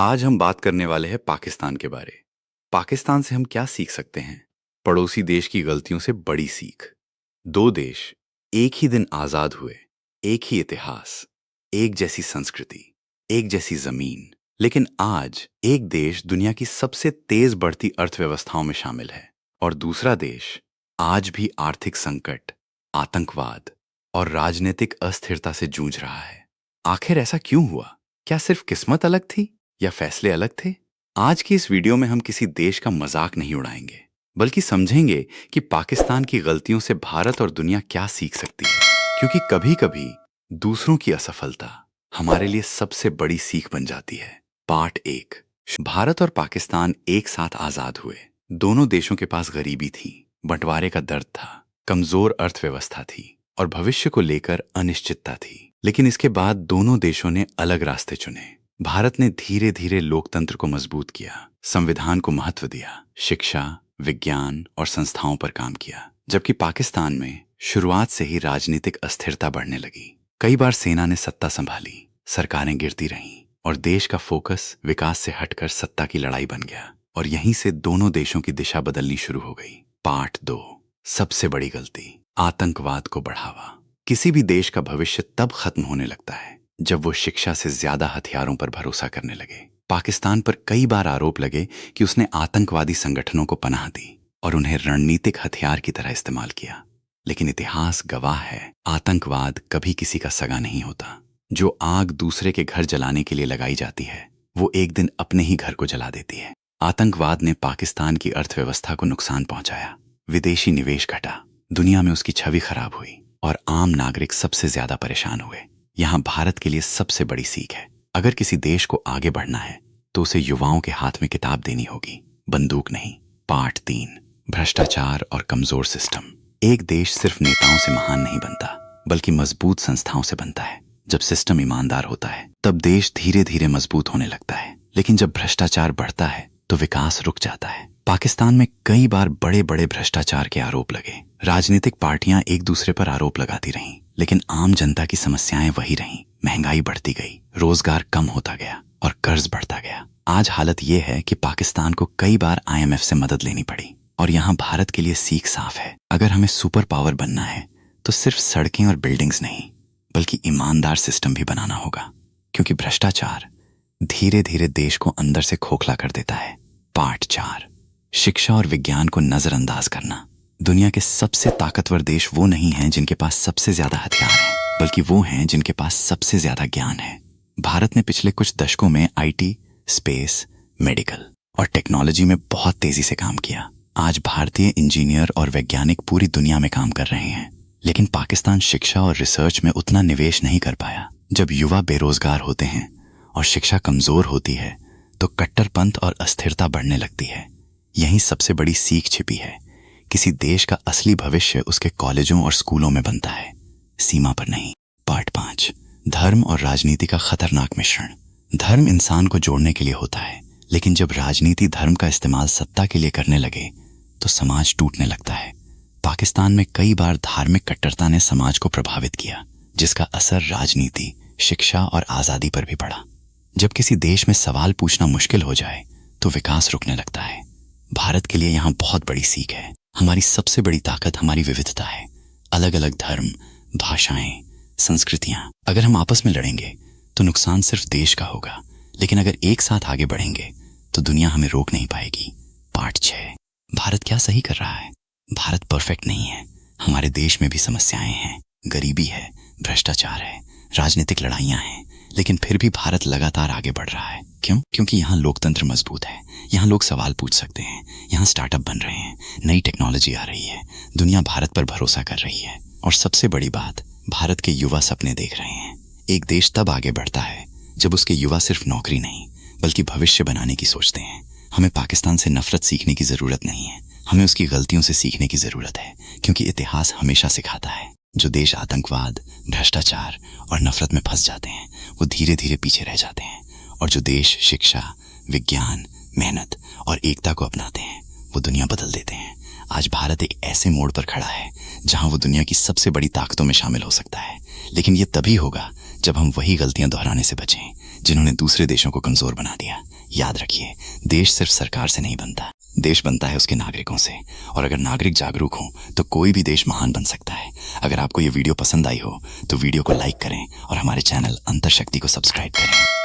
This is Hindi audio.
आज हम बात करने वाले हैं पाकिस्तान के बारे। पाकिस्तान से हम क्या सीख सकते हैं? पड़ोसी देश की गलतियों से बड़ी सीख। दो देश एक ही दिन आजाद हुए, एक ही इतिहास, एक जैसी संस्कृति, एक जैसी जमीन। लेकिन आज एक देश दुनिया की सबसे तेज बढ़ती अर्थव्यवस्थाओं में शामिल है और दूसरा देश आज भी आर्थिक संकट, आतंकवाद और राजनीतिक अस्थिरता से जूझ रहा है। आखिर ऐसा क्यों हुआ? क्या सिर्फ किस्मत अलग थी या फैसले अलग थे? आज की इस वीडियो में हम किसी देश का मजाक नहीं उड़ाएंगे, बल्कि समझेंगे कि पाकिस्तान की गलतियों से भारत और दुनिया क्या सीख सकती है। क्योंकि कभी-कभी दूसरों की असफलता हमारे लिए सबसे बड़ी सीख बन जाती है। पार्ट 1। भारत और पाकिस्तान एक साथ आजाद हुए। दोनों देशों के पास गरीबी थी, बंटवारे का दर्द था, कमजोर अर्थव्यवस्था थी और भविष्य को लेकर अनिश्चितता थी। लेकिन इसके बाद दोनों देशों ने अलग रास्ते चुने। भारत ने धीरे धीरे लोकतंत्र को मजबूत किया, संविधान को महत्व दिया, शिक्षा, विज्ञान और संस्थाओं पर काम किया। जबकि पाकिस्तान में शुरुआत से ही राजनीतिक अस्थिरता बढ़ने लगी। कई बार सेना ने सत्ता संभाली, सरकारें गिरती रहीं और देश का फोकस विकास से हटकर सत्ता की लड़ाई बन गया। और यहीं से दोनों देशों की दिशा बदलनी शुरू हो गई। पार्ट 2। सबसे बड़ी गलती, आतंकवाद को बढ़ावा। किसी भी देश का भविष्य तब खत्म होने लगता है जब वो शिक्षा से ज्यादा हथियारों पर भरोसा करने लगे। पाकिस्तान पर कई बार आरोप लगे कि उसने आतंकवादी संगठनों को पनाह दी और उन्हें रणनीतिक हथियार की तरह इस्तेमाल किया। लेकिन इतिहास गवाह है, आतंकवाद कभी किसी का सगा नहीं होता। जो आग दूसरे के घर जलाने के लिए लगाई जाती है, वो एक दिन अपने ही घर को जला देती है। आतंकवाद ने पाकिस्तान की अर्थव्यवस्था को नुकसान पहुंचाया, विदेशी निवेश घटा, दुनिया में उसकी छवि खराब हुई और आम नागरिक सबसे ज्यादा परेशान हुए। यहाँ भारत के लिए सबसे बड़ी सीख है, अगर किसी देश को आगे बढ़ना है तो उसे युवाओं के हाथ में किताब देनी होगी, बंदूक नहीं। पार्ट 3। भ्रष्टाचार और कमजोर सिस्टम। एक देश सिर्फ नेताओं से महान नहीं बनता, बल्कि मजबूत संस्थाओं से बनता है। जब सिस्टम ईमानदार होता है तब देश धीरे धीरे मजबूत होने लगता है। लेकिन जब भ्रष्टाचार बढ़ता है तो विकास रुक जाता है। पाकिस्तान में कई बार बड़े बड़े भ्रष्टाचार के आरोप लगे। राजनीतिक पार्टियां एक दूसरे पर आरोप लगाती रहीं, लेकिन आम जनता की समस्याएं वही रहीं। महंगाई बढ़ती गई, रोजगार कम होता गया और कर्ज बढ़ता गया। आज हालत यह है कि पाकिस्तान को कई बार IMF से मदद लेनी पड़ी। और यहाँ भारत के लिए सीख साफ है, अगर हमें सुपर पावर बनना है तो सिर्फ सड़कें और बिल्डिंग्स नहीं, बल्कि ईमानदार सिस्टम भी बनाना होगा। क्योंकि भ्रष्टाचार धीरे धीरे देश को अंदर से खोखला कर देता है। पार्ट 4। शिक्षा और विज्ञान को नजरअंदाज करना। दुनिया के सबसे ताकतवर देश वो नहीं हैं जिनके पास सबसे ज्यादा हथियार हैं, बल्कि वो हैं जिनके पास सबसे ज्यादा ज्ञान है। भारत ने पिछले कुछ दशकों में IT, स्पेस, मेडिकल और टेक्नोलॉजी में बहुत तेजी से काम किया। आज भारतीय इंजीनियर और वैज्ञानिक पूरी दुनिया में काम कर रहे हैं। लेकिन पाकिस्तान शिक्षा और रिसर्च में उतना निवेश नहीं कर पाया। जब युवा बेरोजगार होते हैं और शिक्षा कमजोर होती है तो कट्टरपंथ और अस्थिरता बढ़ने लगती है। यही सबसे बड़ी सीख छिपी है। किसी देश का असली भविष्य उसके कॉलेजों और स्कूलों में बनता है, सीमा पर नहीं। पार्ट 5। धर्म और राजनीति का खतरनाक मिश्रण। धर्म इंसान को जोड़ने के लिए होता है, लेकिन जब राजनीति धर्म का इस्तेमाल सत्ता के लिए करने लगे तो समाज टूटने लगता है। पाकिस्तान में कई बार धार्मिक कट्टरता ने समाज को प्रभावित किया, जिसका असर राजनीति, शिक्षा और आजादी पर भी पड़ा। जब किसी देश में सवाल पूछना मुश्किल हो जाए तो विकास रुकने लगता है। भारत के लिए यहाँ बहुत बड़ी सीख है। हमारी सबसे बड़ी ताकत हमारी विविधता है। अलग अलग धर्म, भाषाएं, संस्कृतियां। अगर हम आपस में लड़ेंगे तो नुकसान सिर्फ देश का होगा, लेकिन अगर एक साथ आगे बढ़ेंगे तो दुनिया हमें रोक नहीं पाएगी। पार्ट 6। भारत क्या सही कर रहा है? भारत परफेक्ट नहीं है। हमारे देश में भी समस्याएं हैं, गरीबी है, भ्रष्टाचार है, राजनीतिक लड़ाइयां हैं, लेकिन फिर भी भारत लगातार आगे बढ़ रहा है। क्यों? क्योंकि यहाँ लोकतंत्र मजबूत है, यहाँ लोग सवाल पूछ सकते हैं, यहाँ स्टार्टअप बन रहे हैं, नई टेक्नोलॉजी आ रही है, दुनिया भारत पर भरोसा कर रही है। और सबसे बड़ी बात, भारत के युवा सपने देख रहे हैं। एक देश तब आगे बढ़ता है जब उसके युवा सिर्फ नौकरी नहीं, बल्कि भविष्य बनाने की सोचते हैं। हमें पाकिस्तान से नफरत सीखने की जरूरत नहीं है, हमें उसकी गलतियों से सीखने की जरूरत है। क्योंकि इतिहास हमेशा सिखाता है, जो देश आतंकवाद, भ्रष्टाचार और नफरत में फंस जाते हैं वो धीरे धीरे पीछे रह जाते हैं, और जो देश शिक्षा, विज्ञान, मेहनत और एकता को अपनाते हैं वो दुनिया बदल देते हैं। आज भारत एक ऐसे मोड़ पर खड़ा है जहां वो दुनिया की सबसे बड़ी ताकतों में शामिल हो सकता है। लेकिन ये तभी होगा जब हम वही गलतियां दोहराने से बचें जिन्होंने दूसरे देशों को कमजोर बना दिया। याद रखिए, देश सिर्फ सरकार से नहीं बनता, देश बनता है उसके नागरिकों से। और अगर नागरिक जागरूक हों तो कोई भी देश महान बन सकता है। अगर आपको ये वीडियो पसंद आई हो तो वीडियो को लाइक करें और हमारे चैनल अंतरशक्ति को सब्सक्राइब करें।